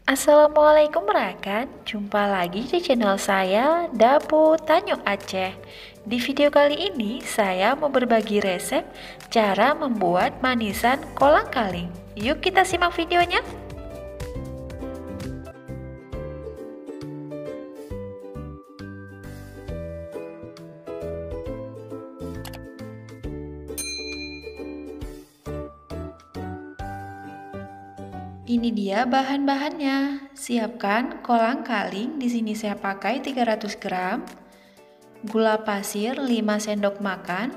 Assalamualaikum rekan, jumpa lagi di channel saya Dapu Tanjung Aceh. Di video kali ini saya mau berbagi resep cara membuat manisan kolang-kaling. Yuk kita simak videonya. Ini dia bahan-bahannya. Siapkan kolang-kaling, di sini saya pakai 300 gram, gula pasir 5 sendok makan,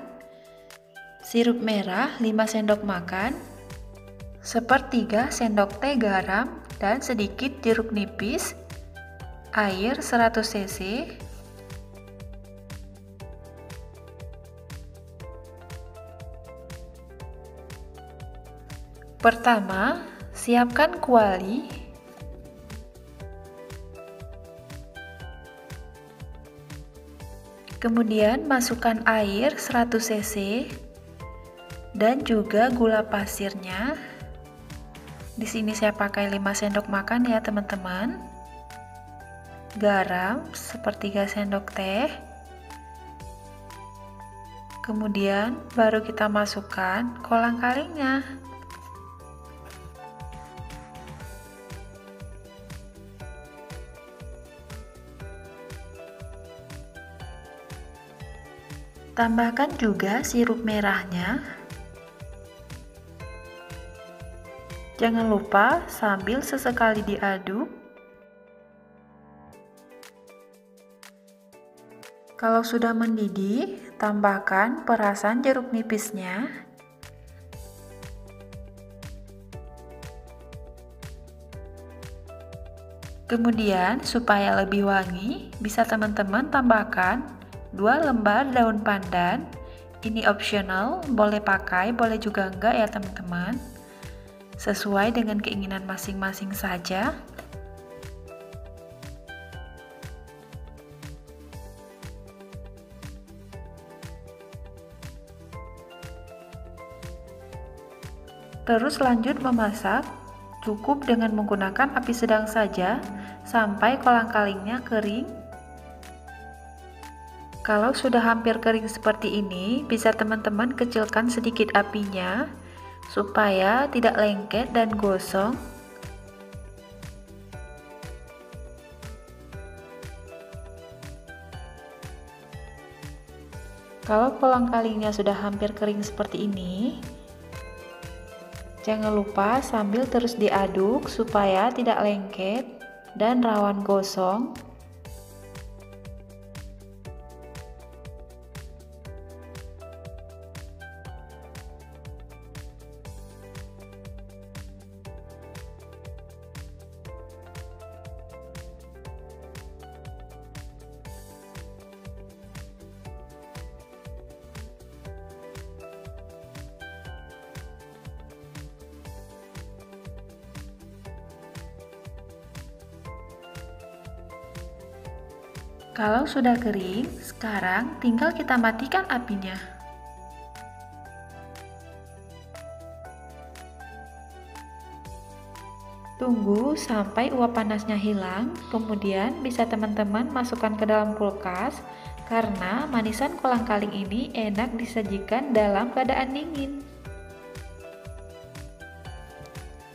sirup merah 5 sendok makan, sepertiga sendok teh garam dan sedikit jeruk nipis, air 100 cc. Pertama, siapkan kuali. Kemudian masukkan air 100 cc dan juga gula pasirnya. Di sini saya pakai 5 sendok makan ya, teman-teman. Garam sepertiga sendok teh. Kemudian baru kita masukkan kolang-kalingnya. Tambahkan juga sirup merahnya. Jangan lupa sambil sesekali diaduk. Kalau sudah mendidih, tambahkan perasan jeruk nipisnya. Kemudian supaya lebih wangi, bisa teman-teman tambahkan 2 lembar daun pandan. Ini optional, boleh pakai, boleh juga enggak ya teman-teman. Sesuai dengan keinginan masing-masing saja. Terus lanjut memasak, cukup dengan menggunakan api sedang saja sampai kolang-kalingnya kering. Kalau sudah hampir kering seperti ini, bisa teman-teman kecilkan sedikit apinya supaya tidak lengket dan gosong. Kalau kolang-kalingnya sudah hampir kering seperti ini, jangan lupa sambil terus diaduk supaya tidak lengket dan rawan gosong. Kalau sudah kering, sekarang tinggal kita matikan apinya. Tunggu sampai uap panasnya hilang, kemudian bisa teman-teman masukkan ke dalam kulkas karena manisan kolang-kaling ini enak disajikan dalam keadaan dingin.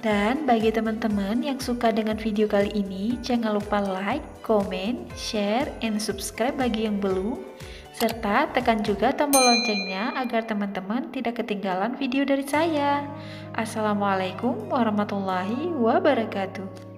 Dan bagi teman-teman yang suka dengan video kali ini, jangan lupa like, comment, share, and subscribe bagi yang belum, serta tekan juga tombol loncengnya agar teman-teman tidak ketinggalan video dari saya. Assalamualaikum warahmatullahi wabarakatuh.